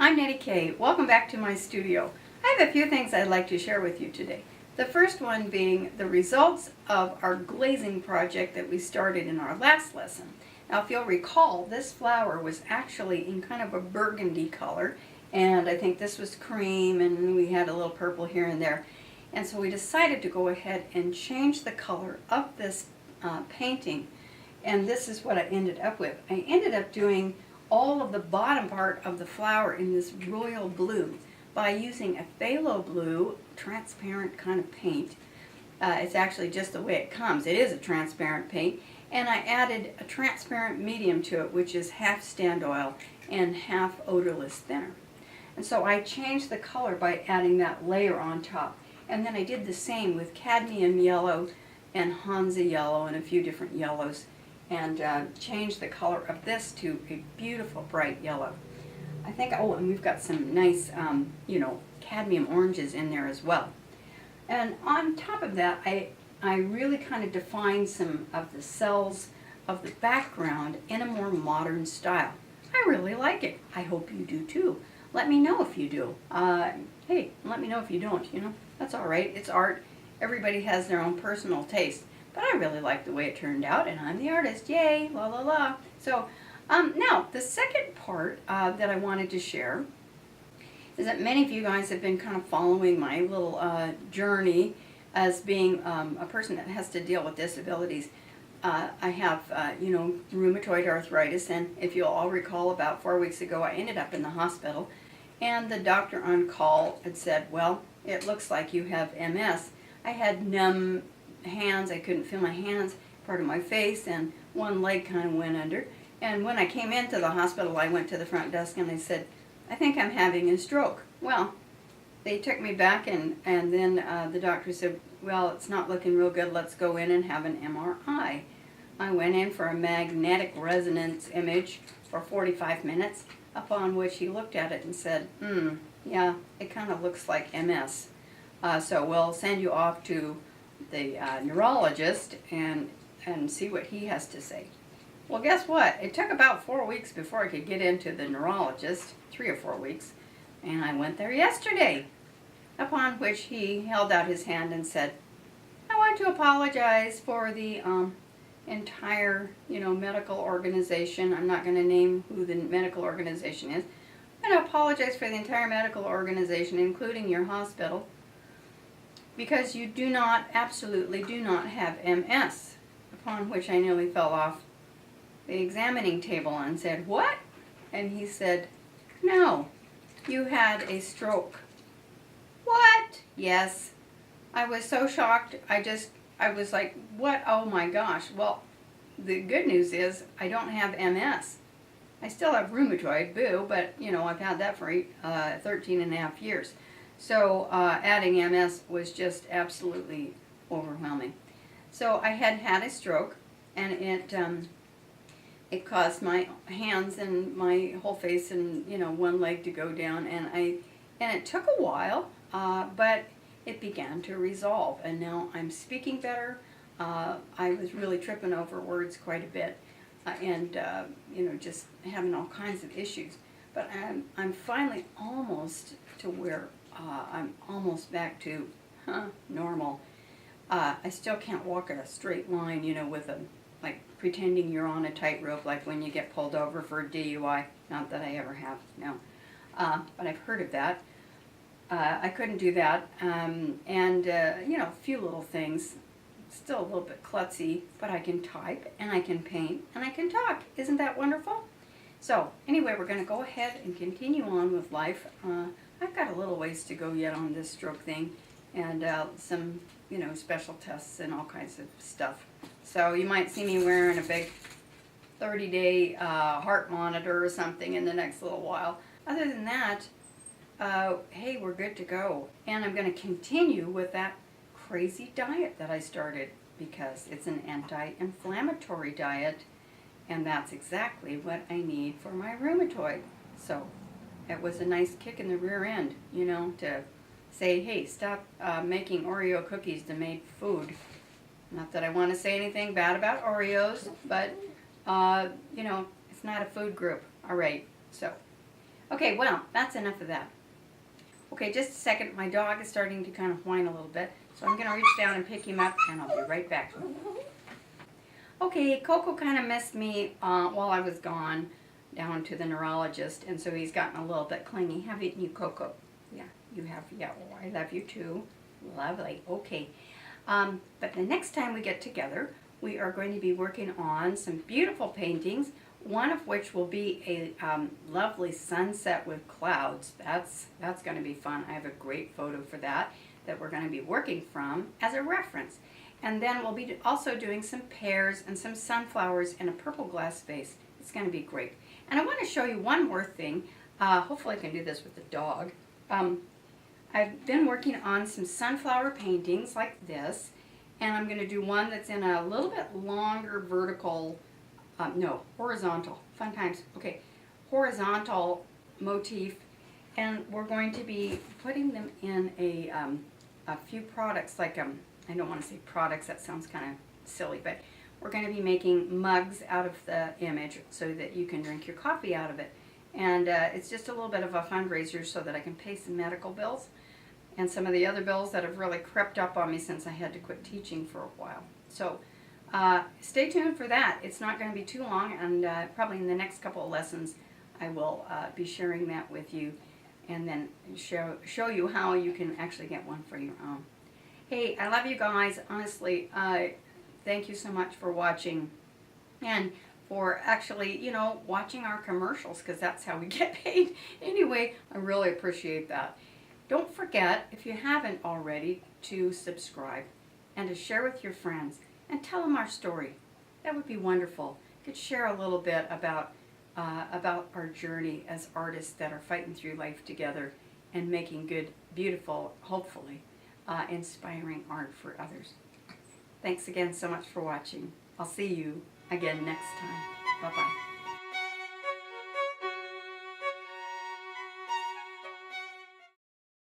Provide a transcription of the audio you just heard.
I'm Nettie Kay. Welcome back to my studio. I have a few things I'd like to share with you today. The first one being the results of our glazing project that we started in our last lesson. Now if you'll recall, this flower was actually in kind of a burgundy color, and I think this was cream, and we had a little purple here and there. And so we decided to go ahead and change the color of this painting, and this is what I ended up with. I ended up doing all of the bottom part of the flower in this royal blue by using a phthalo blue transparent kind of paint. It's actually just the way it comes. It is a transparent paint, and I added a transparent medium to it, which is half stand oil and half odorless thinner. And so I changed the color by adding that layer on top. And then I did the same with cadmium yellow and Hansa yellow and a few different yellows, and changed the color of this to a beautiful bright yellow. I think, oh, and we've got some nice, cadmium oranges in there as well. And on top of that, I really kind of defined some of the cells of the background in a more modern style. I really like it. I hope you do too. Let me know if you do. Hey, let me know if you don't, that's all right. It's art. Everybody has their own personal taste. But I really like the way it turned out, and I'm the artist. Yay, la la la. So now, the second part that I wanted to share is that many of you guys have been kind of following my little journey as being a person that has to deal with disabilities. I have, rheumatoid arthritis, and if you'll all recall, about 4 weeks ago, I ended up in the hospital, and the doctor on call had said, well, it looks like you have MS. I had numb hands. I couldn't feel my hands, part of my face, and one leg kind of went under. And when I came into the hospital, I went to the front desk and they said, I think I'm having a stroke. Well, they took me back, and then the doctor said, well, it's not looking real good. Let's go in and have an MRI. I went in for a magnetic resonance image for 45 minutes, upon which he looked at it and said, yeah, it kind of looks like MS. So we'll send you off to the neurologist and see what he has to say. Well, guess what? It took about 4 weeks before I could get into the neurologist, 3 or 4 weeks, and I went there yesterday, upon which he held out his hand and said, I want to apologize for the entire, medical organization. I'm not going to name who the medical organization is. I'm going to apologize for the entire medical organization, including your hospital, because you absolutely do not have MS, upon which I nearly fell off the examining table and said, what? And he said, no, you had a stroke. What? Yes. I was so shocked, I was like, what? Oh my gosh. Well, the good news is I don't have MS. I still have rheumatoid, boo, but, I've had that for 13 and a half years. So adding MS was just absolutely overwhelming. So I had had a stroke, and it caused my hands and my whole face and one leg to go down, and it took a while, but it began to resolve, and now I'm speaking better. I was really tripping over words quite a bit, and just having all kinds of issues. But I'm finally almost to where I'm almost back to normal. I still can't walk a straight line, with like pretending you're on a tightrope, like when you get pulled over for a DUI. Not that I ever have, no. But I've heard of that. I couldn't do that. A few little things. Still a little bit klutzy, but I can type, and I can paint, and I can talk. Isn't that wonderful? So, anyway, we're going to go ahead and continue on with life. I've got a little ways to go yet on this stroke thing, and some, special tests and all kinds of stuff. So you might see me wearing a big 30-day heart monitor or something in the next little while. Other than that, hey, we're good to go. And I'm going to continue with that crazy diet that I started, because it's an anti-inflammatory diet, and that's exactly what I need for my rheumatoid. So it was a nice kick in the rear end, to say, hey, stop making Oreo cookies to make food. Not that I want to say anything bad about Oreos, but, it's not a food group. All right, so Okay, well, that's enough of that. Okay, just a second. My dog is starting to kind of whine a little bit, so I'm going to reach down and pick him up, and I'll be right back. Okay, Coco kind of missed me while I was gone down to the neurologist, and so he's gotten a little bit clingy. Haven't you, Coco? Yeah, you have. Yeah, oh, I love you too. Lovely. Okay. But the next time we get together, we are going to be working on some beautiful paintings, one of which will be a lovely sunset with clouds. That's going to be fun. I have a great photo for that we're going to be working from as a reference. And then we'll be also doing some pears and some sunflowers in a purple glass vase. It's going to be great. And I want to show you one more thing. Hopefully I can do this with the dog. I've been working on some sunflower paintings like this, and I'm going to do one that's in a little bit longer vertical, horizontal, fun times, okay, horizontal motif, and we're going to be putting them in a few products, like, I don't want to say products, that sounds kind of silly, but we're going to be making mugs out of the image so that you can drink your coffee out of it. And it's just a little bit of a fundraiser so that I can pay some medical bills and some of the other bills that have really crept up on me since I had to quit teaching for a while. So stay tuned for that. It's not going to be too long, and probably in the next couple of lessons I will be sharing that with you, and then show you how you can actually get one for your own. Hey, I love you guys. Honestly, thank you so much for watching, and for actually, watching our commercials, because that's how we get paid. Anyway, I really appreciate that. Don't forget, if you haven't already, to subscribe and to share with your friends and tell them our story. That would be wonderful. You could share a little bit about our journey as artists that are fighting through life together and making good, beautiful, hopefully, inspiring art for others. Thanks again so much for watching. I'll see you again next time. Bye-bye.